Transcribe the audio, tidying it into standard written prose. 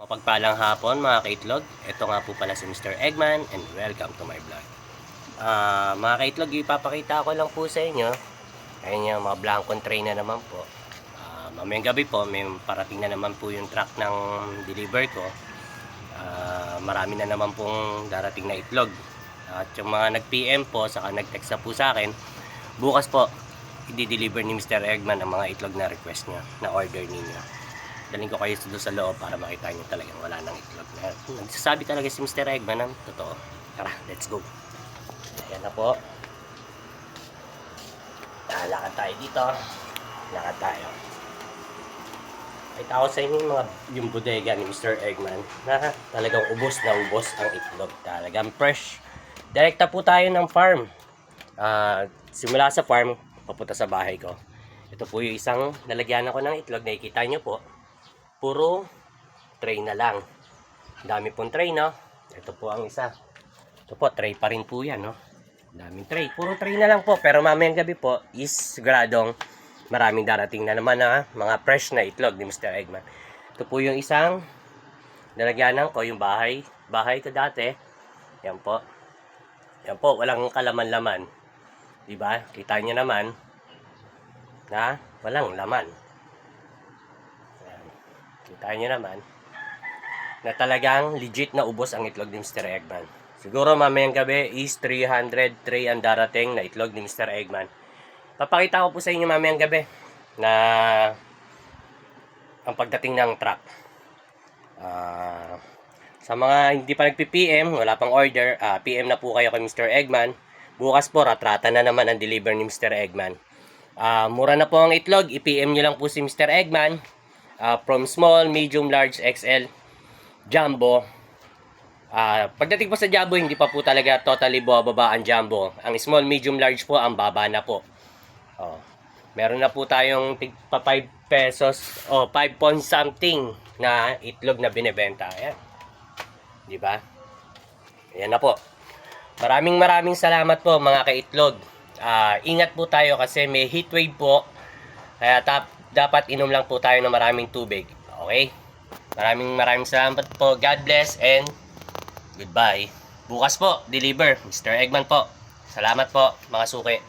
Mapagpalang hapon mga kaitlog. Ito nga po pala si Mr. Eggman and welcome to my vlog. Mga kaitlog, ipapakita ko lang po sa inyo. Ayun yung mga blankong tray na naman po. Mamayang gabi po, may parating na naman po yung truck ng deliver ko. Marami na naman pong darating na itlog. At yung mga nag-PM po, saka nag-text na po sa akin, bukas po, i-deliver ni Mr. Eggman ang mga itlog na request nyo, na order ninyo. Daling ko kayo doon sa loob para makita nyo talagang wala nang itlog. Nagsasabi talaga si Mr. Eggman ng totoo. Tara, let's go. Ayan na po. Lakad tayo dito. Lakad tayo. Ito ako sa inyo yung bodega ni Mr. Eggman na talagang ubos na ubos ang itlog. Talagang fresh. Direkta po tayo ng farm. Simula sa farm, papunta sa bahay ko. Ito po yung isang lalagyan ako ng itlog. Nakikita nyo po. Puro tray na lang. Dami pong tray, no? Ito po ang isa. Ito po, tray pa rin po yan, no? Daming tray. Puro tray na lang po. Pero mamayang gabi po is siguradong maraming darating na naman na mga fresh na itlog ni Mr. Eggman. Ito po yung isang nalagyanan ko, yung bahay ko dati. Yan po. Yan po, walang kalaman-laman. Diba? Kita nyo naman na walang laman. Kita nyo naman na talagang legit na ubos ang itlog ni Mr. Eggman. Siguro mamayang gabi is 300 tray ang darating na itlog ni Mr. Eggman. Papakita ko po sa inyo mamayang gabi na ang pagdating ng truck. Sa mga hindi pa nagpi-PM, wala pang order, PM na po kayo kay Mr. Eggman. Bukas po, ratrata na naman ang deliver ni Mr. Eggman. Mura na po ang itlog, i-PM nyo lang po si Mr. Eggman. From small, medium, large, XL, jumbo. Pagdating po sa jumbo, hindi pa po talaga totally bababa ang jumbo. Ang small, medium, large po, ang baba na po. Meron na po tayong pa 5 pesos o 5 point something na itlog na binebenta. Ayan. Diba? Ayan na po. Maraming salamat po mga kaitlog. Ingat po tayo kasi may heat wave po. Kaya dapat inom lang po tayo ng maraming tubig. Okay? Maraming salamat po. God bless and goodbye. Bukas po, deliver. Mr. Eggman po. Salamat po, mga suki.